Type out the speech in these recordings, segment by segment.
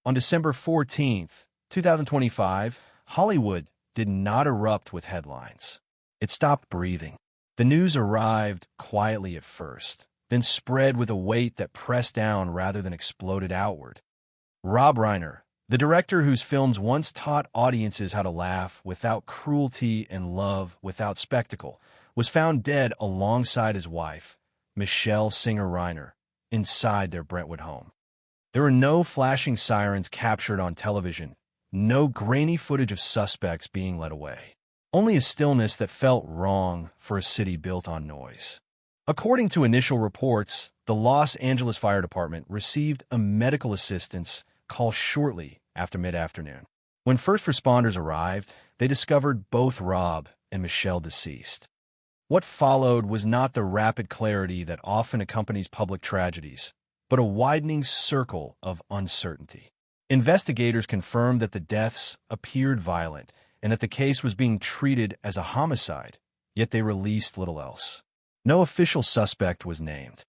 On December 14th, 2025, Hollywood did not erupt with headlines. It stopped breathing. The news arrived quietly at first, then spread with a weight that pressed down rather than exploded outward. Rob Reiner, the director whose films once taught audiences how to laugh without cruelty and love without spectacle, was found dead alongside his wife, Michelle Singer Reiner, inside their Brentwood home. There were no flashing sirens captured on television, no grainy footage of suspects being led away. Only a stillness that felt wrong for a city built on noise. According to initial reports, the Los Angeles Fire Department received a medical assistance call shortly after mid-afternoon. When first responders arrived, they discovered both Rob and Michelle deceased. What followed was not the rapid clarity that often accompanies public tragedies, but a widening circle of uncertainty. Investigators confirmed that the deaths appeared violent and that the case was being treated as a homicide, yet they released little else. No official suspect was named.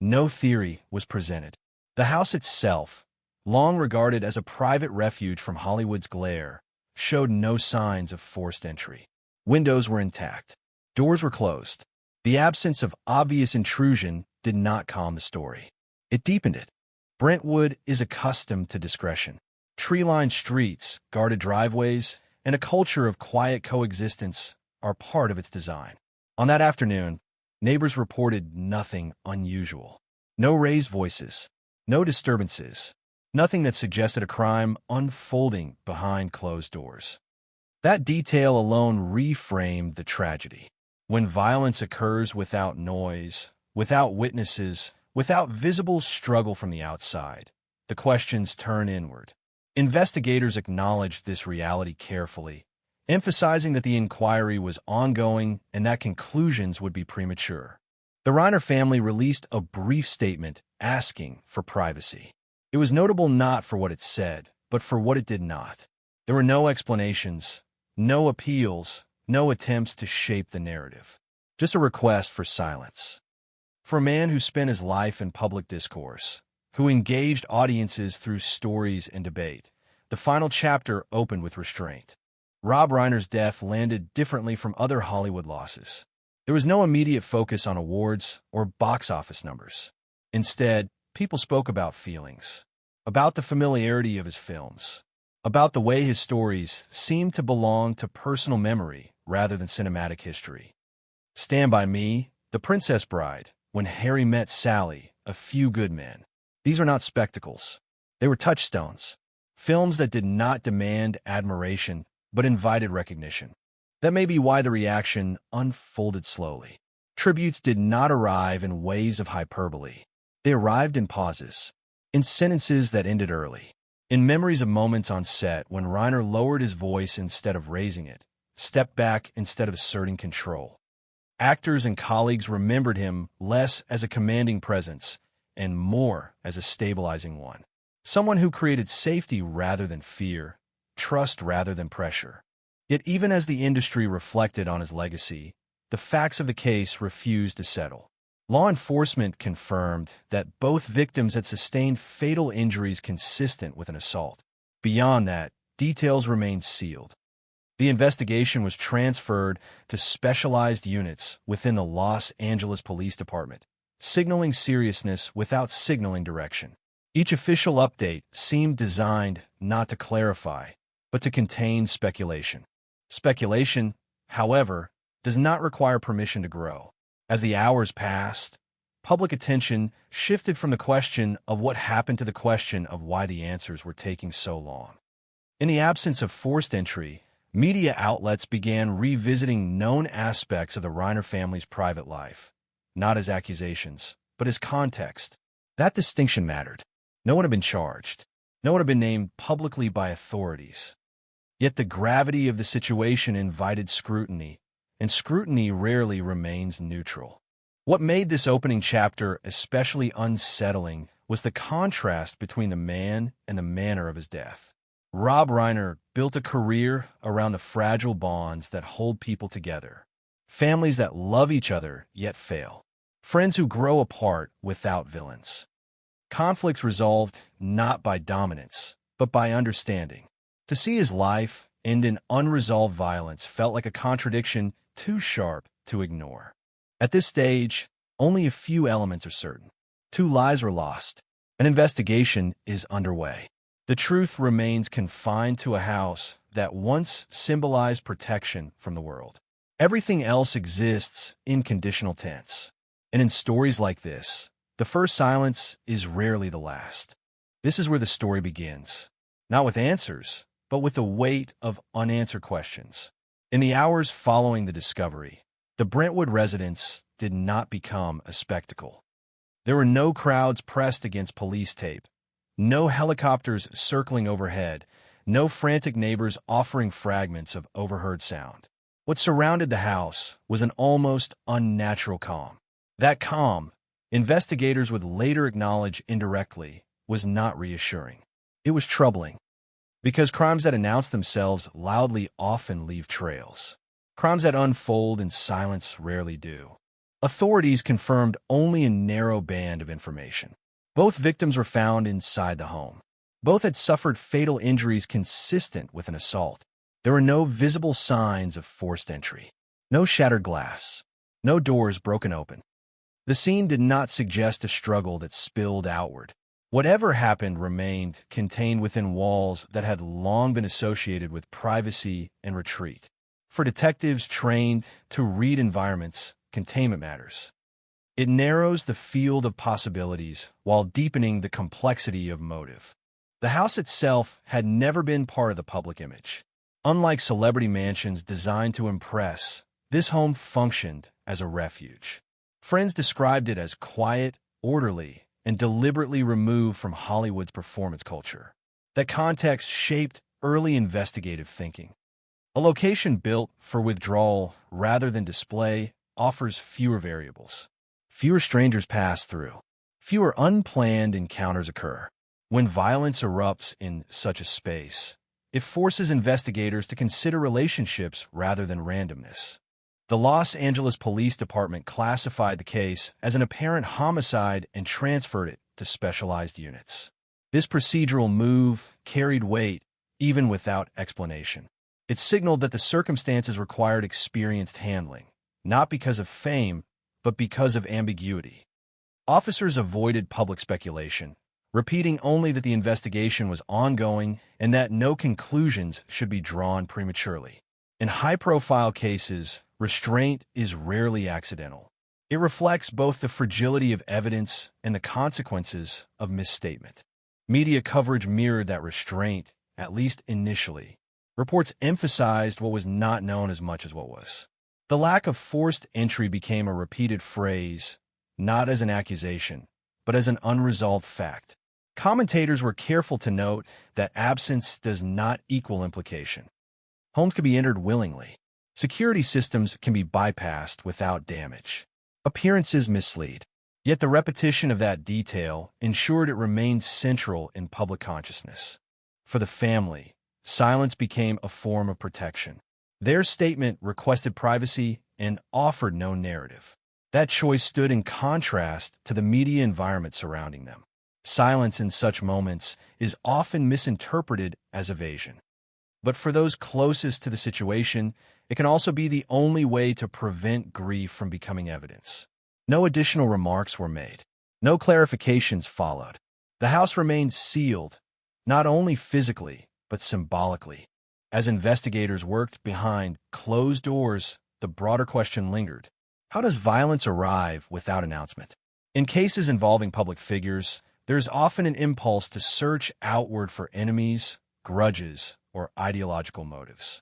No theory was presented. The house itself, long regarded as a private refuge from Hollywood's glare, showed no signs of forced entry. Windows were intact. Doors were closed. The absence of obvious intrusion did not calm the story. It deepened it. Brentwood is accustomed to discretion. Tree-lined streets, guarded driveways, and a culture of quiet coexistence are part of its design. On that afternoon, neighbors reported nothing unusual. No raised voices, no disturbances, nothing that suggested a crime unfolding behind closed doors. That detail alone reframed the tragedy. When violence occurs without noise, without witnesses, without visible struggle from the outside, the questions turn inward. Investigators acknowledged this reality carefully, emphasizing that the inquiry was ongoing and that conclusions would be premature. The Reiner family released a brief statement asking for privacy. It was notable not for what it said, but for what it did not. There were no explanations, no appeals, no attempts to shape the narrative. Just a request for silence. For a man who spent his life in public discourse, who engaged audiences through stories and debate, the final chapter opened with restraint. Rob Reiner's death landed differently from other Hollywood losses. There was no immediate focus on awards or box office numbers. Instead, people spoke about feelings, about the familiarity of his films, about the way his stories seemed to belong to personal memory rather than cinematic history. Stand By Me, The Princess Bride, When Harry Met Sally, A Few Good Men. These are not spectacles. They were touchstones. Films that did not demand admiration, but invited recognition. That may be why the reaction unfolded slowly. Tributes did not arrive in waves of hyperbole. They arrived in pauses, in sentences that ended early, in memories of moments on set when Reiner lowered his voice instead of raising it, stepped back instead of asserting control. Actors and colleagues remembered him less as a commanding presence and more as a stabilizing one. Someone who created safety rather than fear, trust rather than pressure. Yet even as the industry reflected on his legacy, the facts of the case refused to settle. Law enforcement confirmed that both victims had sustained fatal injuries consistent with an assault. Beyond that, details remained sealed. The investigation was transferred to specialized units within the Los Angeles Police Department, signaling seriousness without signaling direction. Each official update seemed designed not to clarify, but to contain speculation. Speculation, however, does not require permission to grow. As the hours passed, public attention shifted from the question of what happened to the question of why the answers were taking so long. In the absence of forced entry, media outlets began revisiting known aspects of the Reiner family's private life, not as accusations, but as context. That distinction mattered. No one had been charged. No one had been named publicly by authorities. Yet the gravity of the situation invited scrutiny, and scrutiny rarely remains neutral. What made this opening chapter especially unsettling was the contrast between the man and the manner of his death. Rob Reiner built a career around the fragile bonds that hold people together. Families that love each other yet fail. Friends who grow apart without villains. Conflicts resolved not by dominance, but by understanding. To see his life end in unresolved violence felt like a contradiction too sharp to ignore. At this stage, only a few elements are certain. 2 lives were lost. An investigation is underway. The truth remains confined to a house that once symbolized protection from the world. Everything else exists in conditional tense. And in stories like this, the first silence is rarely the last. This is where the story begins, not with answers, but with the weight of unanswered questions. In the hours following the discovery, the Brentwood residence did not become a spectacle. There were no crowds pressed against police tape, no helicopters circling overhead, no frantic neighbors offering fragments of overheard sound. What surrounded the house was an almost unnatural calm. That calm, investigators would later acknowledge indirectly, was not reassuring. It was troubling, because crimes that announce themselves loudly often leave trails. Crimes that unfold in silence rarely do. Authorities confirmed only a narrow band of information. Both victims were found inside the home. Both had suffered fatal injuries consistent with an assault. There were no visible signs of forced entry. No shattered glass. No doors broken open. The scene did not suggest a struggle that spilled outward. Whatever happened remained contained within walls that had long been associated with privacy and retreat. For detectives trained to read environments, containment matters. It narrows the field of possibilities while deepening the complexity of motive. The house itself had never been part of the public image. Unlike celebrity mansions designed to impress, this home functioned as a refuge. Friends described it as quiet, orderly, and deliberately removed from Hollywood's performance culture. That context shaped early investigative thinking. A location built for withdrawal rather than display offers fewer variables. Fewer strangers pass through. Fewer unplanned encounters occur. When violence erupts in such a space, it forces investigators to consider relationships rather than randomness. The Los Angeles Police Department classified the case as an apparent homicide and transferred it to specialized units. This procedural move carried weight even without explanation. It signaled that the circumstances required experienced handling, not because of fame, but because of ambiguity. Officers avoided public speculation, repeating only that the investigation was ongoing and that no conclusions should be drawn prematurely. In high-profile cases, restraint is rarely accidental. It reflects both the fragility of evidence and the consequences of misstatement. Media coverage mirrored that restraint, at least initially. Reports emphasized what was not known as much as what was. The lack of forced entry became a repeated phrase, not as an accusation, but as an unresolved fact. Commentators were careful to note that absence does not equal implication. Homes can be entered willingly. Security systems can be bypassed without damage. Appearances mislead. Yet the repetition of that detail ensured it remained central in public consciousness. For the family, silence became a form of protection. Their statement requested privacy and offered no narrative. That choice stood in contrast to the media environment surrounding them. Silence in such moments is often misinterpreted as evasion. But for those closest to the situation, it can also be the only way to prevent grief from becoming evidence. No additional remarks were made. No clarifications followed. The house remained sealed, not only physically, but symbolically. As investigators worked behind closed doors, the broader question lingered. How does violence arrive without announcement? In cases involving public figures, there is often an impulse to search outward for enemies, grudges, or ideological motives.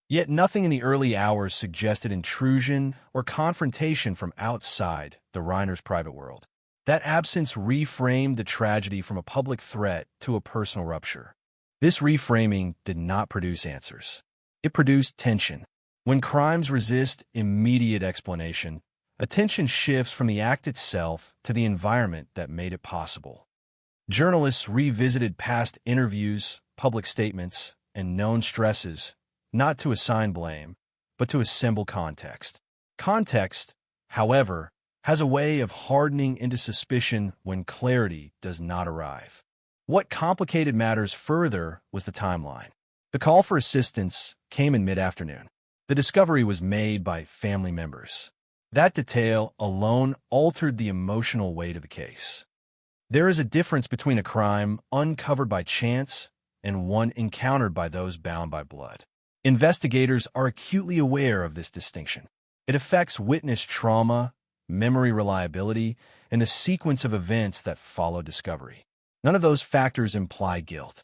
Yet nothing in the early hours suggested intrusion or confrontation from outside the Reiners' private world. That absence reframed the tragedy from a public threat to a personal rupture. This reframing did not produce answers. It produced tension. When crimes resist immediate explanation, attention shifts from the act itself to the environment that made it possible. Journalists revisited past interviews, public statements, and known stresses, not to assign blame, but to assemble context. Context, however, has a way of hardening into suspicion when clarity does not arrive. What complicated matters further was the timeline. The call for assistance came in mid-afternoon. The discovery was made by family members. That detail alone altered the emotional weight of the case. There is a difference between a crime uncovered by chance and one encountered by those bound by blood. Investigators are acutely aware of this distinction. It affects witness trauma, memory reliability, and the sequence of events that follow discovery. None of those factors imply guilt.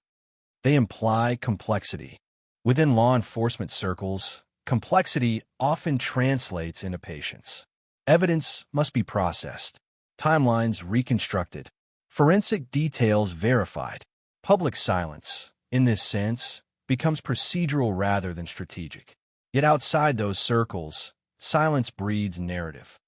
They imply complexity. Within law enforcement circles, complexity often translates into patience. Evidence must be processed, timelines reconstructed, forensic details verified. Public silence, in this sense, becomes procedural rather than strategic. Yet outside those circles, silence breeds narrative.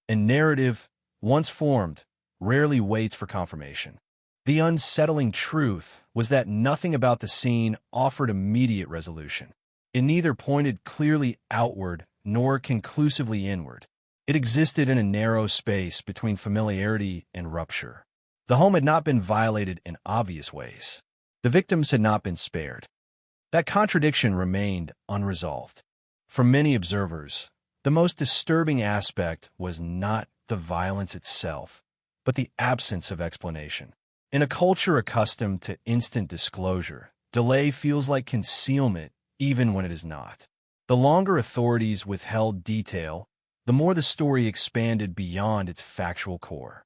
And narrative, once formed, rarely waits for confirmation. The unsettling truth was that nothing about the scene offered immediate resolution. It neither pointed clearly outward nor conclusively inward. It existed in a narrow space between familiarity and rupture. The home had not been violated in obvious ways. The victims had not been spared. That contradiction remained unresolved. For many observers, the most disturbing aspect was not the violence itself, but the absence of explanation. In a culture accustomed to instant disclosure, delay feels like concealment even when it is not. The longer authorities withheld detail, the more the story expanded beyond its factual core.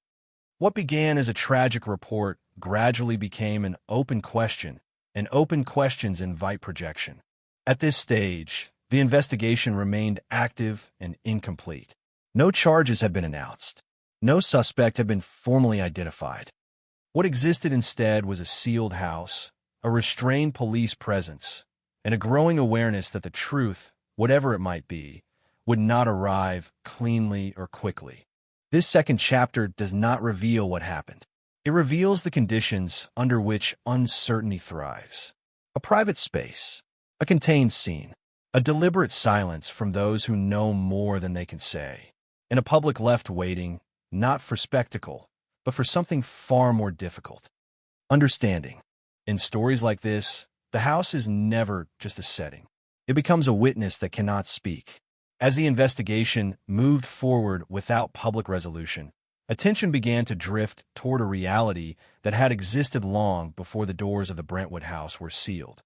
What began as a tragic report gradually became an open question, and open questions invite projection. At this stage, the investigation remained active and incomplete. No charges had been announced. No suspect had been formally identified. What existed instead was a sealed house, a restrained police presence, and a growing awareness that the truth, whatever it might be, would not arrive cleanly or quickly. This second chapter does not reveal what happened. It reveals the conditions under which uncertainty thrives. A private space, a contained scene, a deliberate silence from those who know more than they can say, and a public left waiting, not for spectacle, but for something far more difficult. Understanding. In stories like this, the house is never just a setting. It becomes a witness that cannot speak. As the investigation moved forward without public resolution, attention began to drift toward a reality that had existed long before the doors of the Brentwood house were sealed.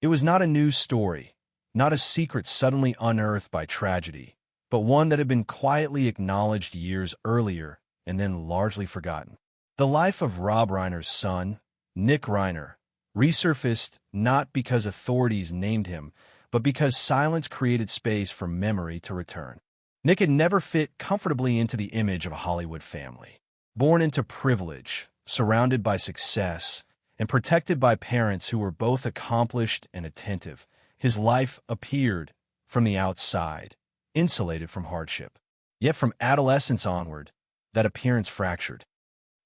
It was not a news story, not a secret suddenly unearthed by tragedy, but one that had been quietly acknowledged years earlier and then largely forgotten. The life of Rob Reiner's son, Nick Reiner, resurfaced not because authorities named him, but because silence created space for memory to return. Nick had never fit comfortably into the image of a Hollywood family. Born into privilege, surrounded by success, and protected by parents who were both accomplished and attentive, his life appeared, from the outside, insulated from hardship. Yet from adolescence onward, that appearance fractured.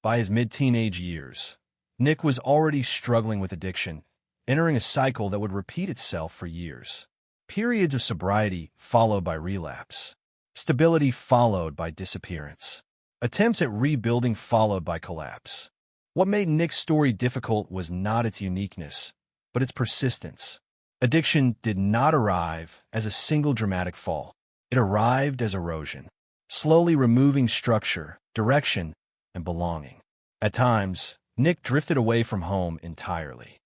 By his mid-teenage years, Nick was already struggling with addiction, entering a cycle that would repeat itself for years. Periods of sobriety followed by relapse. Stability followed by disappearance. Attempts at rebuilding followed by collapse. What made Nick's story difficult was not its uniqueness, but its persistence. Addiction did not arrive as a single dramatic fall. It arrived as erosion, slowly removing structure, direction, and belonging. At times, Nick drifted away from home entirely.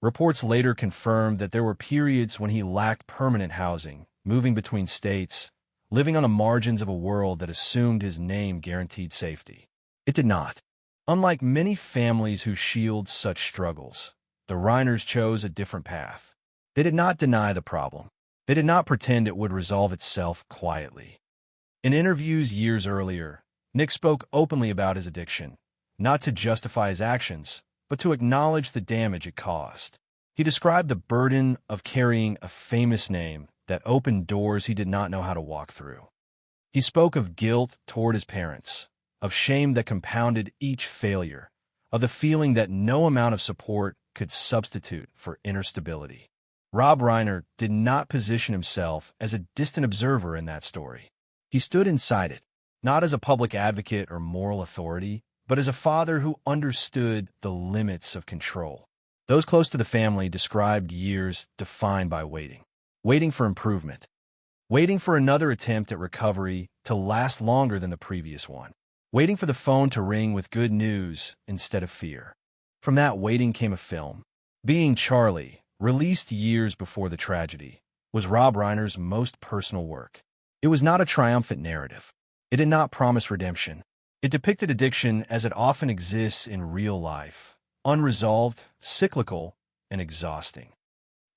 Reports later confirmed that there were periods when he lacked permanent housing, moving between states, living on the margins of a world that assumed his name guaranteed safety. It did not. Unlike many families who shield such struggles, the Reiners chose a different path. They did not deny the problem. They did not pretend it would resolve itself quietly. In interviews years earlier, Nick spoke openly about his addiction, not to justify his actions, but to acknowledge the damage it caused. He described the burden of carrying a famous name that opened doors he did not know how to walk through. He spoke of guilt toward his parents, of shame that compounded each failure, of the feeling that no amount of support could substitute for inner stability. Rob Reiner did not position himself as a distant observer in that story. He stood inside it, not as a public advocate or moral authority, but as a father who understood the limits of control. Those close to the family described years defined by waiting. Waiting for improvement. Waiting for another attempt at recovery to last longer than the previous one. Waiting for the phone to ring with good news instead of fear. From that waiting came a film. Being Charlie, released years before the tragedy, was Rob Reiner's most personal work. It was not a triumphant narrative. It did not promise redemption. It depicted addiction as it often exists in real life, unresolved, cyclical, and exhausting.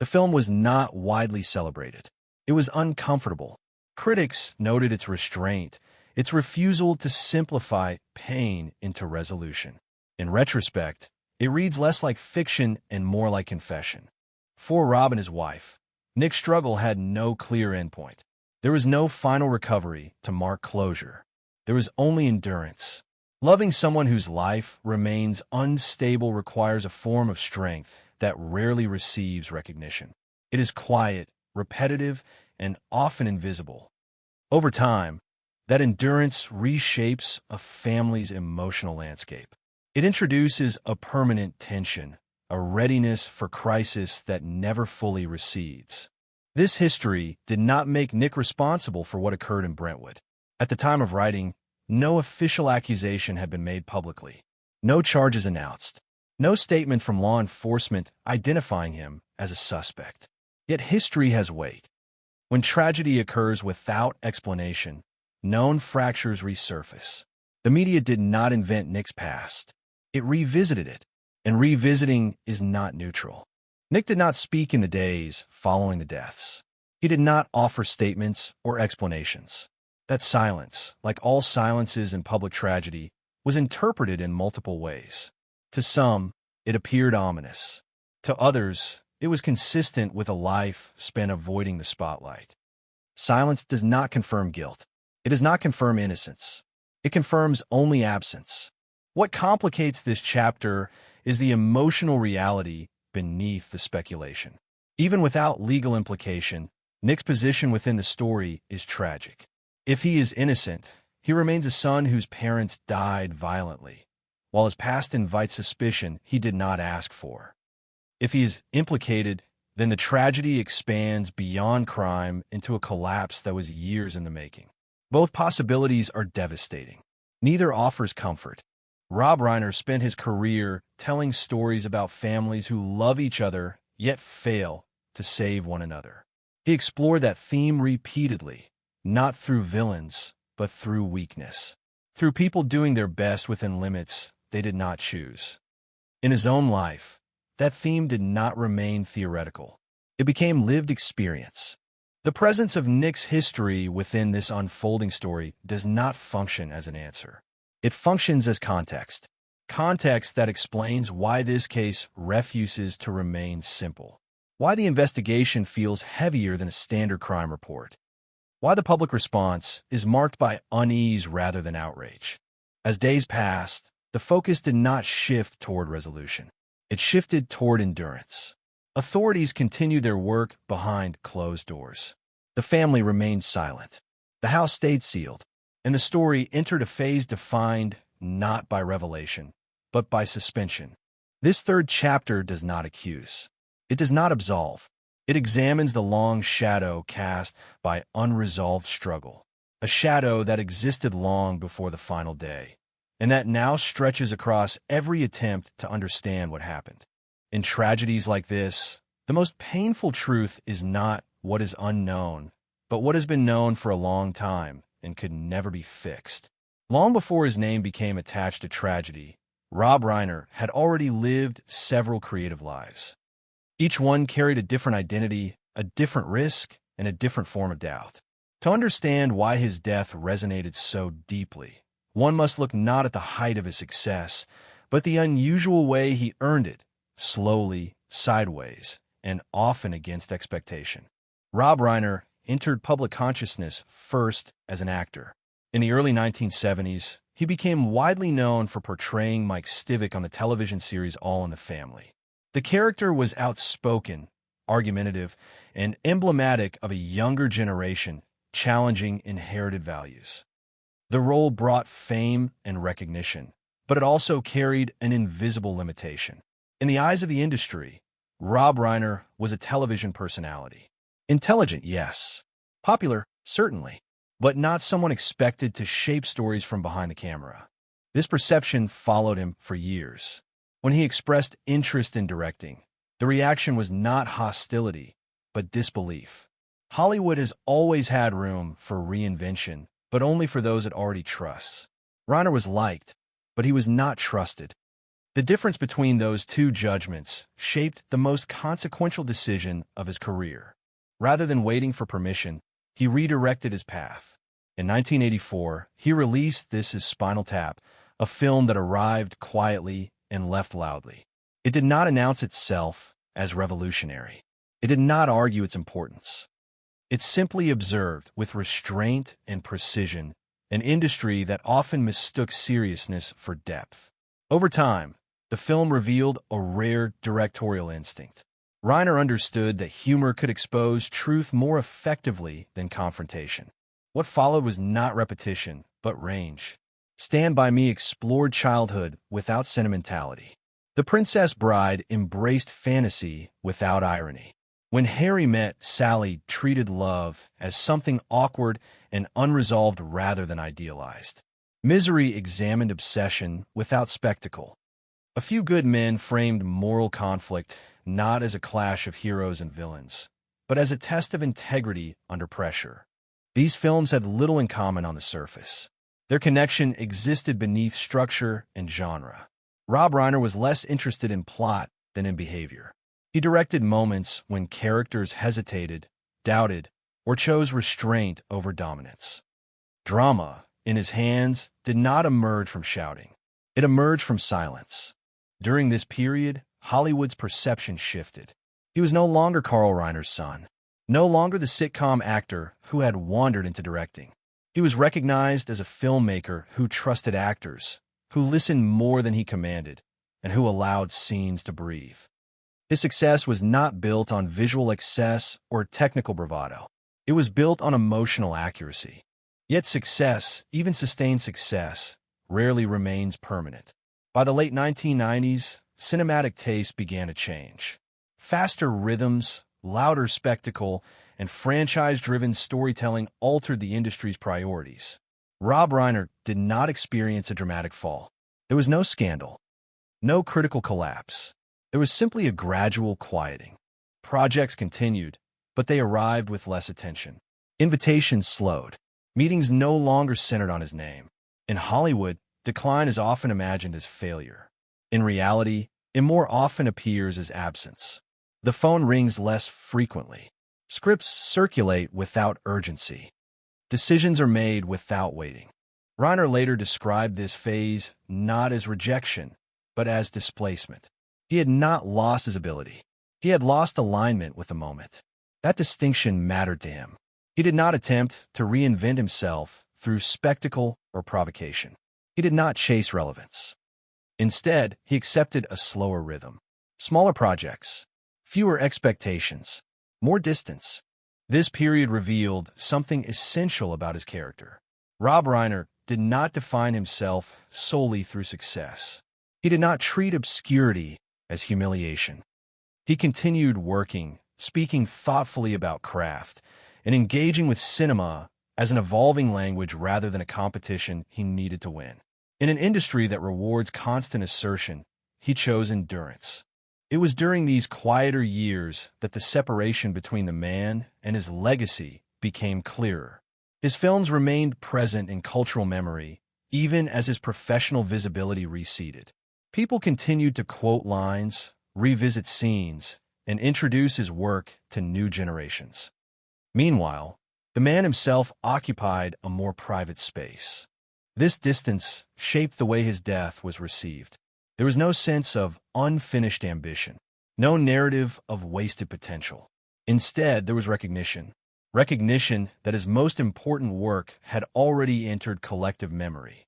The film was not widely celebrated. It was uncomfortable. Critics noted its restraint, its refusal to simplify pain into resolution. In retrospect, it reads less like fiction and more like confession. For Rob and his wife, Nick's struggle had no clear endpoint. There was no final recovery to mark closure. There was only endurance. Loving someone whose life remains unstable requires a form of strength that rarely receives recognition. It is quiet, repetitive, and often invisible. Over time, that endurance reshapes a family's emotional landscape. It introduces a permanent tension, a readiness for crisis that never fully recedes. This history did not make Nick responsible for what occurred in Brentwood. At the time of writing, no official accusation had been made publicly. No charges announced. No statement from law enforcement identifying him as a suspect. Yet history has weight. When tragedy occurs without explanation, known fractures resurface. The media did not invent Nick's past. It revisited it, and revisiting is not neutral. Nick did not speak in the days following the deaths. He did not offer statements or explanations. That silence, like all silences in public tragedy, was interpreted in multiple ways. To some, it appeared ominous. To others, it was consistent with a life spent avoiding the spotlight. Silence does not confirm guilt. It does not confirm innocence. It confirms only absence. What complicates this chapter is the emotional reality beneath the speculation. Even without legal implication, Nick's position within the story is tragic. If he is innocent, he remains a son whose parents died violently, while his past invites suspicion he did not ask for. If he is implicated, then the tragedy expands beyond crime into a collapse that was years in the making. Both possibilities are devastating. Neither offers comfort. Rob Reiner spent his career telling stories about families who love each other yet fail to save one another. He explored that theme repeatedly, not through villains, but through weakness. Through people doing their best within limits they did not choose. In his own life, that theme did not remain theoretical. It became lived experience. The presence of Nick's history within this unfolding story does not function as an answer. It functions as context. Context that explains why this case refuses to remain simple. Why the investigation feels heavier than a standard crime report. Why the public response is marked by unease rather than outrage. As days passed, the focus did not shift toward resolution. It shifted toward endurance. Authorities continued their work behind closed doors. The family remained silent. The house stayed sealed, and the story entered a phase defined not by revelation, but by suspension. This third chapter does not accuse. It does not absolve. It examines the long shadow cast by unresolved struggle, a shadow that existed long before the final day, and that now stretches across every attempt to understand what happened. In tragedies like this, the most painful truth is not what is unknown, but what has been known for a long time and could never be fixed. Long before his name became attached to tragedy, Rob Reiner had already lived several creative lives. Each one carried a different identity, a different risk, and a different form of doubt. To understand why his death resonated so deeply, one must look not at the height of his success, but the unusual way he earned it, slowly, sideways, and often against expectation. Rob Reiner entered public consciousness first as an actor. In the early 1970s, he became widely known for portraying Mike Stivic on the television series All in the Family. The character was outspoken, argumentative, and emblematic of a younger generation challenging inherited values. The role brought fame and recognition, but it also carried an invisible limitation. In the eyes of the industry, Rob Reiner was a television personality. Intelligent, yes. Popular, certainly. But not someone expected to shape stories from behind the camera. This perception followed him for years. When he expressed interest in directing, the reaction was not hostility, but disbelief. Hollywood has always had room for reinvention, but only for those it already trusts. Reiner was liked, but he was not trusted. The difference between those two judgments shaped the most consequential decision of his career. Rather than waiting for permission, he redirected his path. In 1984, he released This Is Spinal Tap, a film that arrived quietly and left loudly. It did not announce itself as revolutionary. It did not argue its importance. It simply observed, with restraint and precision, an industry that often mistook seriousness for depth. Over time, the film revealed a rare directorial instinct. Reiner understood that humor could expose truth more effectively than confrontation. What followed was not repetition, but range. Stand By Me explored childhood without sentimentality. The Princess Bride embraced fantasy without irony. When Harry Met Sally treated love as something awkward and unresolved rather than idealized. Misery examined obsession without spectacle. A Few Good Men framed moral conflict not as a clash of heroes and villains, but as a test of integrity under pressure. These films had little in common on the surface. Their connection existed beneath structure and genre. Rob Reiner was less interested in plot than in behavior. He directed moments when characters hesitated, doubted, or chose restraint over dominance. Drama, in his hands, did not emerge from shouting. It emerged from silence. During this period, Hollywood's perception shifted. He was no longer Carl Reiner's son, no longer the sitcom actor who had wandered into directing. He was recognized as a filmmaker who trusted actors, who listened more than he commanded, and who allowed scenes to breathe. His success was not built on visual excess or technical bravado. It was built on emotional accuracy. Yet success, even sustained success, rarely remains permanent. By the late 1990s, cinematic taste began to change. Faster rhythms, louder spectacle, and franchise-driven storytelling altered the industry's priorities. Rob Reiner did not experience a dramatic fall. There was no scandal, no critical collapse. There was simply a gradual quieting. Projects continued, but they arrived with less attention. Invitations slowed. Meetings no longer centered on his name. In Hollywood, decline is often imagined as failure. In reality, it more often appears as absence. The phone rings less frequently. Scripts circulate without urgency. Decisions are made without waiting. Reiner later described this phase not as rejection, but as displacement. He had not lost his ability. He had lost alignment with the moment. That distinction mattered to him. He did not attempt to reinvent himself through spectacle or provocation. He did not chase relevance. Instead, he accepted a slower rhythm. Smaller projects, fewer expectations, more distance. This period revealed something essential about his character. Rob Reiner did not define himself solely through success. He did not treat obscurity as humiliation. He continued working, speaking thoughtfully about craft, and engaging with cinema as an evolving language rather than a competition he needed to win. In an industry that rewards constant assertion, he chose endurance. It was during these quieter years that the separation between the man and his legacy became clearer. His films remained present in cultural memory, even as his professional visibility receded. People continued to quote lines, revisit scenes, and introduce his work to new generations. Meanwhile, the man himself occupied a more private space. This distance shaped the way his death was received. There was no sense of unfinished ambition, no narrative of wasted potential. Instead, there was recognition. Recognition that his most important work had already entered collective memory.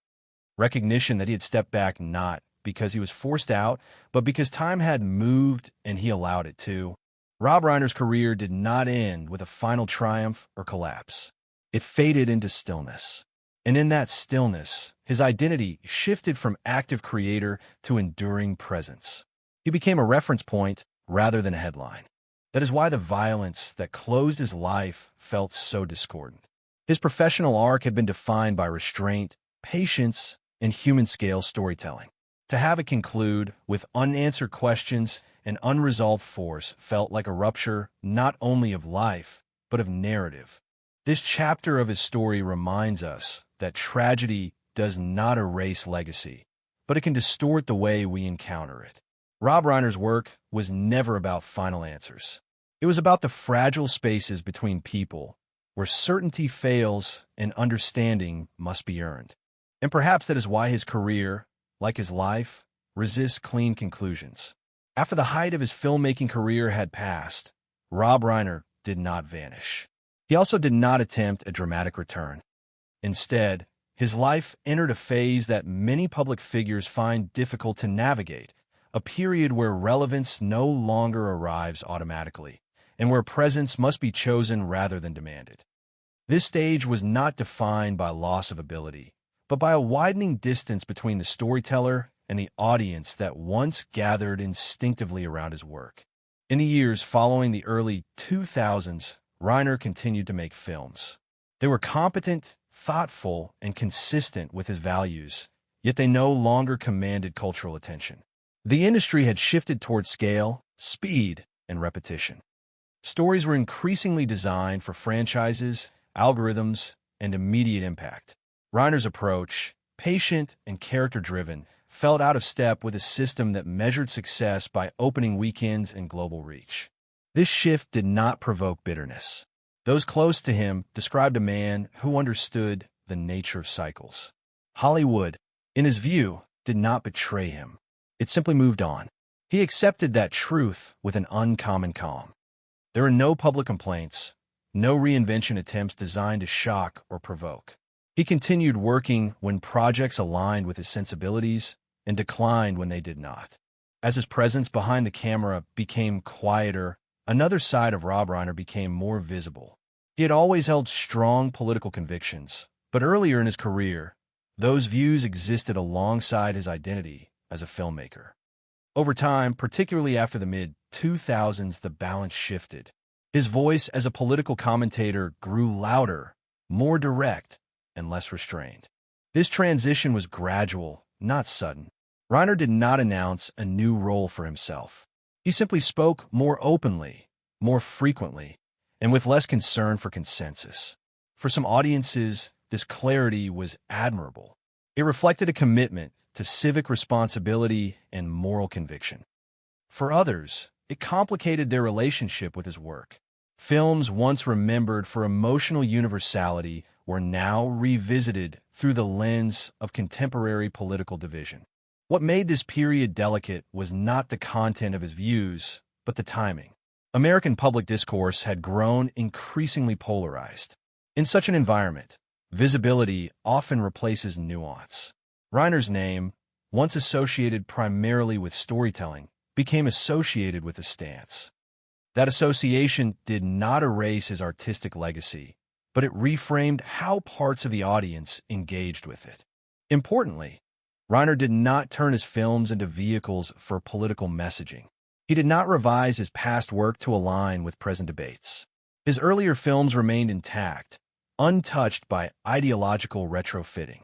Recognition that he had stepped back not because he was forced out, but because time had moved and he allowed it to. Rob Reiner's career did not end with a final triumph or collapse. It faded into stillness. And in that stillness, his identity shifted from active creator to enduring presence. He became a reference point rather than a headline. That is why the violence that closed his life felt so discordant. His professional arc had been defined by restraint, patience, and human-scale storytelling. To have it conclude with unanswered questions and unresolved force felt like a rupture not only of life, but of narrative. This chapter of his story reminds us that tragedy does not erase legacy, but it can distort the way we encounter it. Rob Reiner's work was never about final answers. It was about the fragile spaces between people, where certainty fails and understanding must be earned. And perhaps that is why his career, like his life, resists clean conclusions. After the height of his filmmaking career had passed, Rob Reiner did not vanish. He also did not attempt a dramatic return. Instead, his life entered a phase that many public figures find difficult to navigate, a period where relevance no longer arrives automatically, and where presence must be chosen rather than demanded. This stage was not defined by loss of ability, but by a widening distance between the storyteller and the audience that once gathered instinctively around his work. In the years following the early 2000s, Reiner continued to make films. They were competent, thoughtful, and consistent with his values, yet they no longer commanded cultural attention. The industry had shifted toward scale, speed, and repetition. Stories were increasingly designed for franchises, algorithms, and immediate impact. Reiner's approach, patient and character-driven, felt out of step with a system that measured success by opening weekends and global reach. This shift did not provoke bitterness. Those close to him described a man who understood the nature of cycles. Hollywood, in his view, did not betray him. It simply moved on. He accepted that truth with an uncommon calm. There are no public complaints, no reinvention attempts designed to shock or provoke. He continued working when projects aligned with his sensibilities and declined when they did not. As his presence behind the camera became quieter, another side of Rob Reiner became more visible. He had always held strong political convictions, but earlier in his career, those views existed alongside his identity as a filmmaker. Over time, particularly after the mid-2000s, the balance shifted. His voice as a political commentator grew louder, more direct, and less restrained. This transition was gradual, not sudden. Reiner did not announce a new role for himself. He simply spoke more openly, more frequently, and with less concern for consensus. For some audiences, this clarity was admirable. It reflected a commitment to civic responsibility and moral conviction. For others, it complicated their relationship with his work. Films once remembered for emotional universality were now revisited through the lens of contemporary political division. What made this period delicate was not the content of his views, but the timing. American public discourse had grown increasingly polarized. In such an environment, visibility often replaces nuance. Reiner's name, once associated primarily with storytelling, became associated with a stance. That association did not erase his artistic legacy, but it reframed how parts of the audience engaged with it. Importantly, Reiner did not turn his films into vehicles for political messaging. He did not revise his past work to align with present debates. His earlier films remained intact, untouched by ideological retrofitting.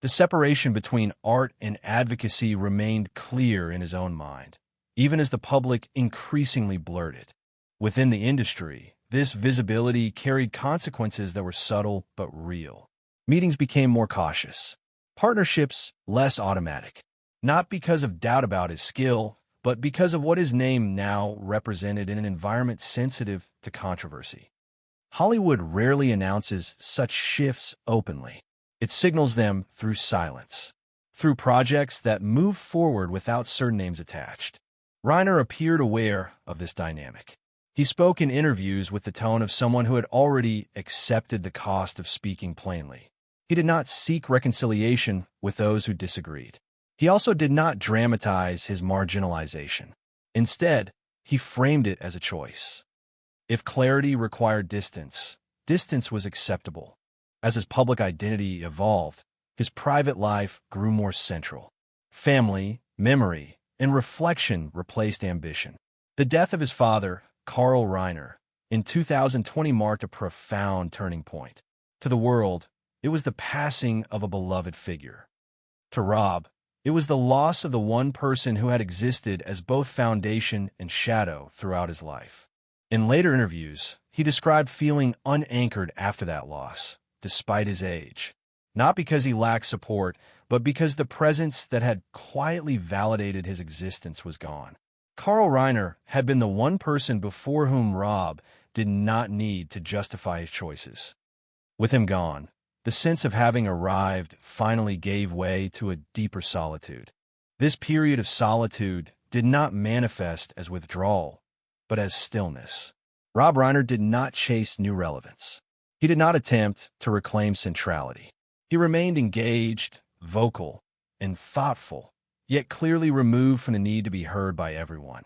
The separation between art and advocacy remained clear in his own mind, even as the public increasingly blurred it. Within the industry, this visibility carried consequences that were subtle but real. Meetings became more cautious. Partnerships less automatic, not because of doubt about his skill, but because of what his name now represented in an environment sensitive to controversy. Hollywood rarely announces such shifts openly. It signals them through silence, through projects that move forward without certain names attached. Reiner appeared aware of this dynamic. He spoke in interviews with the tone of someone who had already accepted the cost of speaking plainly. He did not seek reconciliation with those who disagreed. He also did not dramatize his marginalization. Instead, he framed it as a choice. If clarity required distance, distance was acceptable. As his public identity evolved, his private life grew more central. Family, memory, and reflection replaced ambition. The death of his father, Carl Reiner, in 2020 marked a profound turning point. To the world, it was the passing of a beloved figure. To Rob, it was the loss of the one person who had existed as both foundation and shadow throughout his life. In later interviews, he described feeling unanchored after that loss, despite his age. Not because he lacked support, but because the presence that had quietly validated his existence was gone. Carl Reiner had been the one person before whom Rob did not need to justify his choices. With him gone, the sense of having arrived finally gave way to a deeper solitude. This period of solitude did not manifest as withdrawal, but as stillness. Rob Reiner did not chase new relevance. He did not attempt to reclaim centrality. He remained engaged, vocal, and thoughtful, yet clearly removed from the need to be heard by everyone.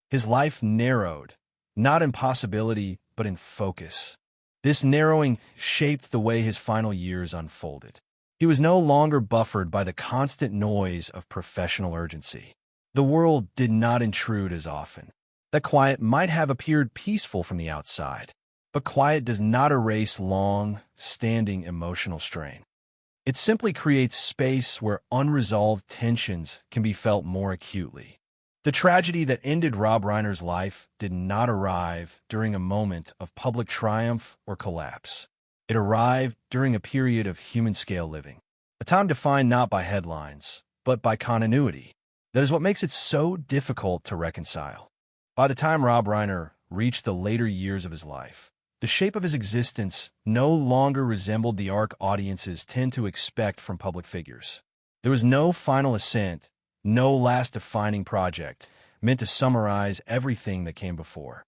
His life narrowed, not in possibility, but in focus. This narrowing shaped the way his final years unfolded. He was no longer buffered by the constant noise of professional urgency. The world did not intrude as often. That quiet might have appeared peaceful from the outside, but quiet does not erase long-standing emotional strain. It simply creates space where unresolved tensions can be felt more acutely. The tragedy that ended Rob Reiner's life did not arrive during a moment of public triumph or collapse. It arrived during a period of human-scale living, a time defined not by headlines, but by continuity. That is what makes it so difficult to reconcile. By the time Rob Reiner reached the later years of his life, the shape of his existence no longer resembled the arc audiences tend to expect from public figures. There was no final ascent, no last defining project meant to summarize everything that came before.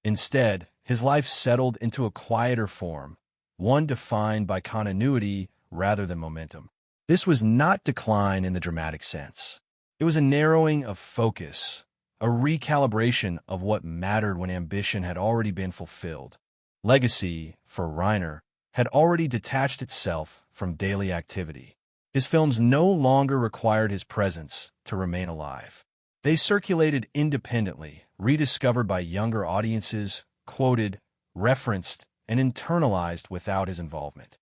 Instead, his life settled into a quieter form, one defined by continuity rather than momentum. This was not decline in the dramatic sense. It was a narrowing of focus, a recalibration of what mattered when ambition had already been fulfilled. Legacy, for Reiner, had already detached itself from daily activity. His films no longer required his presence to remain alive. They circulated independently, rediscovered by younger audiences, quoted, referenced, and internalized without his involvement.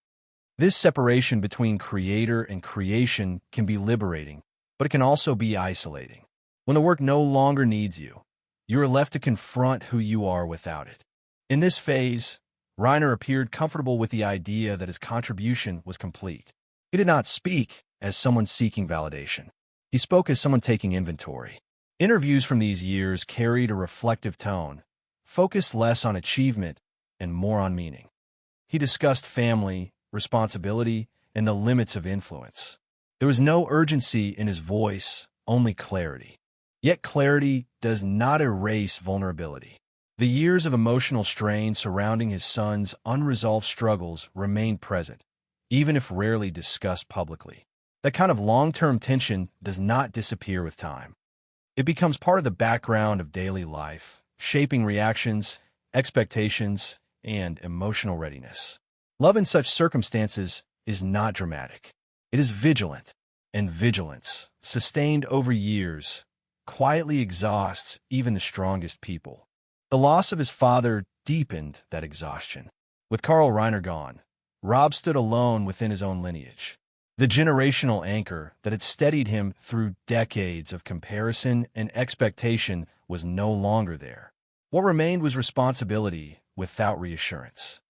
This separation between creator and creation can be liberating, but it can also be isolating. When the work no longer needs you, you are left to confront who you are without it. In this phase, Reiner appeared comfortable with the idea that his contribution was complete. He did not speak as someone seeking validation. He spoke as someone taking inventory. Interviews from these years carried a reflective tone, focused less on achievement and more on meaning. He discussed family, responsibility, and the limits of influence. There was no urgency in his voice, only clarity. Yet clarity does not erase vulnerability. The years of emotional strain surrounding his son's unresolved struggles remained present, even if rarely discussed publicly. That kind of long-term tension does not disappear with time. It becomes part of the background of daily life, shaping reactions, expectations, and emotional readiness. Love in such circumstances is not dramatic. It is vigilant, and vigilance, sustained over years, quietly exhausts even the strongest people. The loss of his father deepened that exhaustion. With Carl Reiner gone, Rob stood alone within his own lineage. The generational anchor that had steadied him through decades of comparison and expectation was no longer there. What remained was responsibility without reassurance,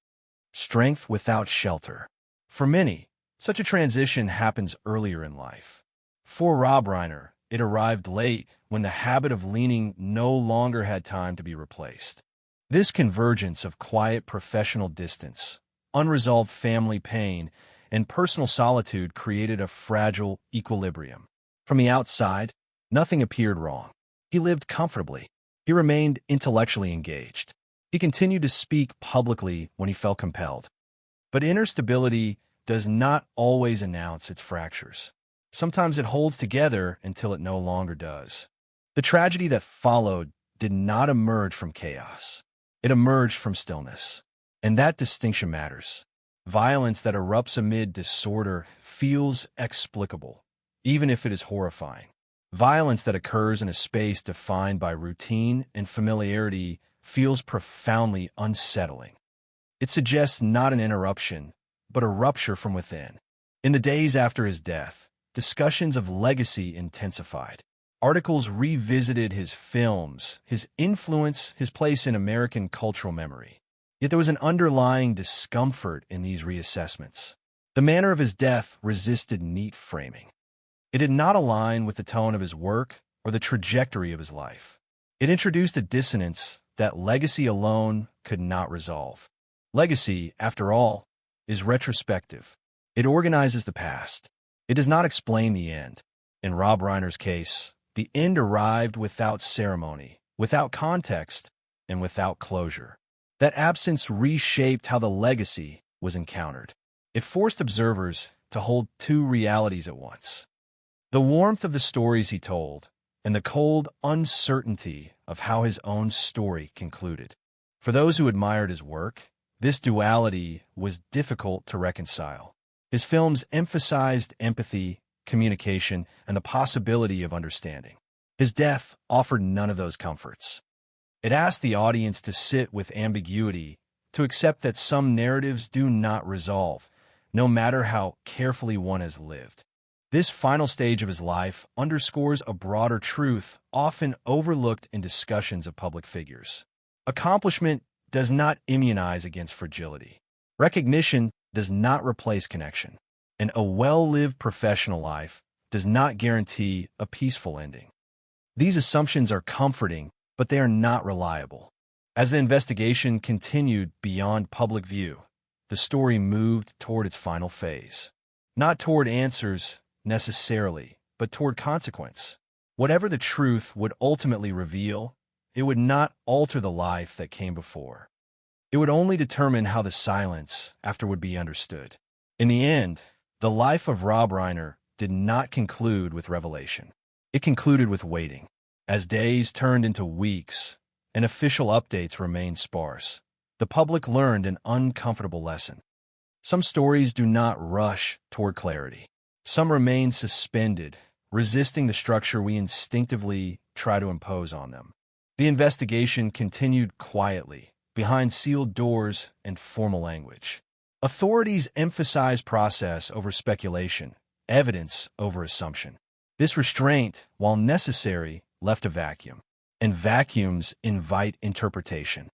strength without shelter. For many, such a transition happens earlier in life. For Rob Reiner, it arrived late when the habit of leaning no longer had time to be replaced. This convergence of quiet professional distance, unresolved family pain, and personal solitude created a fragile equilibrium. From the outside, nothing appeared wrong. He lived comfortably. He remained intellectually engaged. He continued to speak publicly when he felt compelled. But inner stability does not always announce its fractures. Sometimes it holds together until it no longer does. The tragedy that followed did not emerge from chaos. It emerged from stillness. And that distinction matters. Violence that erupts amid disorder feels explicable, even if it is horrifying. Violence that occurs in a space defined by routine and familiarity feels profoundly unsettling. It suggests not an interruption, but a rupture from within. In the days after his death, discussions of legacy intensified. Articles revisited his films, his influence, his place in American cultural memory. Yet there was an underlying discomfort in these reassessments. The manner of his death resisted neat framing. It did not align with the tone of his work or the trajectory of his life. It introduced a dissonance that legacy alone could not resolve. Legacy, after all, is retrospective. It organizes the past. It does not explain the end. In Rob Reiner's case, the end arrived without ceremony, without context, and without closure. That absence reshaped how the legacy was encountered. It forced observers to hold two realities at once: the warmth of the stories he told, and the cold uncertainty of how his own story concluded. For those who admired his work, this duality was difficult to reconcile. His films emphasized empathy, communication, and the possibility of understanding. His death offered none of those comforts. It asked the audience to sit with ambiguity, to accept that some narratives do not resolve, no matter how carefully one has lived. This final stage of his life underscores a broader truth often overlooked in discussions of public figures. Accomplishment does not immunize against fragility. Recognition does not replace connection. And a well-lived professional life does not guarantee a peaceful ending. These assumptions are comforting, but they are not reliable. As the investigation continued beyond public view, the story moved toward its final phase. Not toward answers, necessarily, but toward consequence. Whatever the truth would ultimately reveal, it would not alter the life that came before. It would only determine how the silence after would be understood. In the end, the life of Rob Reiner did not conclude with revelation. It concluded with waiting. As days turned into weeks and official updates remained sparse, the public learned an uncomfortable lesson. Some stories do not rush toward clarity. Some remain suspended, resisting the structure we instinctively try to impose on them. The investigation continued quietly, behind sealed doors and formal language. Authorities emphasize process over speculation, evidence over assumption. This restraint, while necessary, left a vacuum, and vacuums invite interpretation.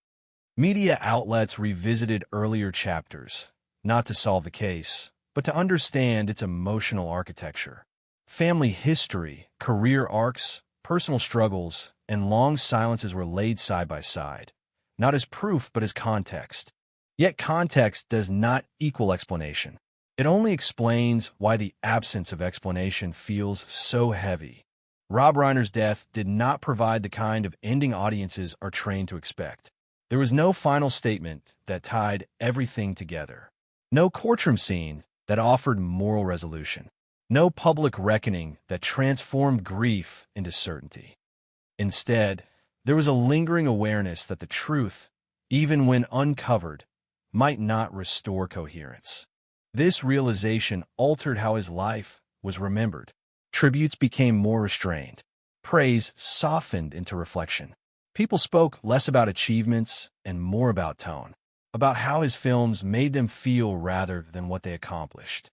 Media outlets revisited earlier chapters, not to solve the case, but to understand its emotional architecture. Family history, career arcs, personal struggles, and long silences were laid side by side, not as proof but as context. Yet context does not equal explanation. It only explains why the absence of explanation feels so heavy. Rob Reiner's death did not provide the kind of ending audiences are trained to expect. There was no final statement that tied everything together. No courtroom scene that offered moral resolution. No public reckoning that transformed grief into certainty. Instead, there was a lingering awareness that the truth, even when uncovered, might not restore coherence. This realization altered how his life was remembered. Tributes became more restrained. Praise softened into reflection. People spoke less about achievements and more about tone, about how his films made them feel rather than what they accomplished.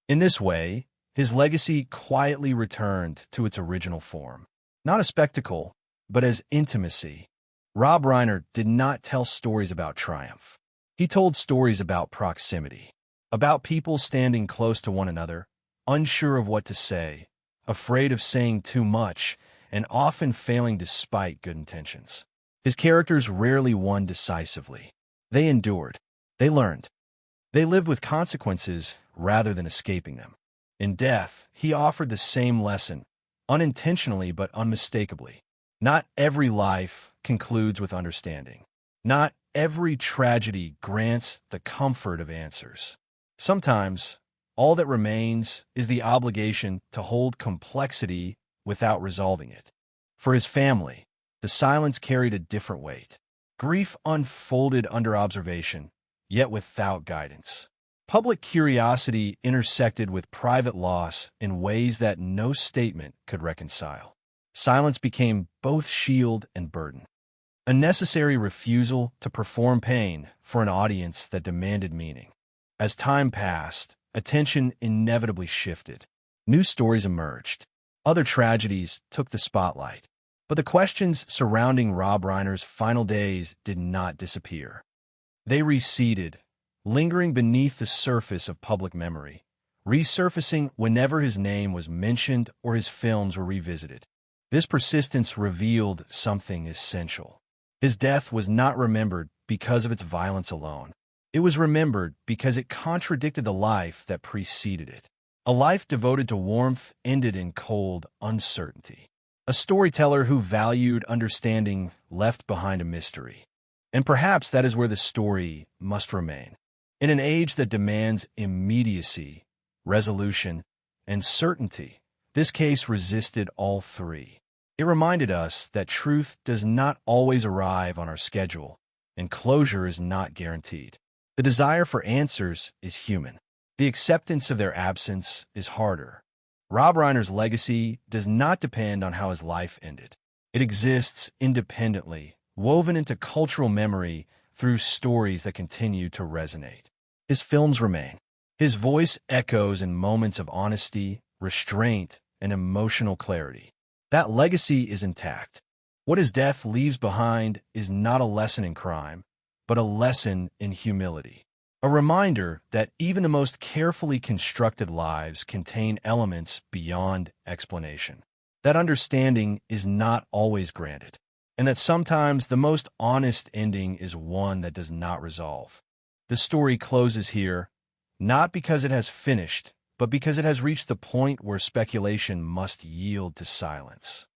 In this way, his legacy quietly returned to its original form. Not a spectacle, but as intimacy. Rob Reiner did not tell stories about triumph. He told stories about proximity, about people standing close to one another, unsure of what to say, afraid of saying too much, and often failing despite good intentions. His characters rarely won decisively. They endured. They learned. They lived with consequences rather than escaping them. In death, he offered the same lesson, unintentionally but unmistakably. Not every life concludes with understanding. Not every tragedy grants the comfort of answers. Sometimes, all that remains is the obligation to hold complexity without resolving it. For his family, the silence carried a different weight. Grief unfolded under observation, yet without guidance. Public curiosity intersected with private loss in ways that no statement could reconcile. Silence became both shield and burden, a necessary refusal to perform pain for an audience that demanded meaning. As time passed, attention inevitably shifted. New stories emerged. Other tragedies took the spotlight. But the questions surrounding Rob Reiner's final days did not disappear. They receded, lingering beneath the surface of public memory, resurfacing whenever his name was mentioned or his films were revisited. This persistence revealed something essential. His death was not remembered because of its violence alone. It was remembered because it contradicted the life that preceded it. A life devoted to warmth ended in cold uncertainty. A storyteller who valued understanding left behind a mystery. And perhaps that is where the story must remain. In an age that demands immediacy, resolution, and certainty, this case resisted all three. It reminded us that truth does not always arrive on our schedule, and closure is not guaranteed. The desire for answers is human. The acceptance of their absence is harder. Rob Reiner's legacy does not depend on how his life ended. It exists independently, woven into cultural memory through stories that continue to resonate. His films remain. His voice echoes in moments of honesty, restraint, and emotional clarity. That legacy is intact. What his death leaves behind is not a lesson in crime, but a lesson in humility. A reminder that even the most carefully constructed lives contain elements beyond explanation. That understanding is not always granted, and that sometimes the most honest ending is one that does not resolve. The story closes here, not because it has finished, but because it has reached the point where speculation must yield to silence.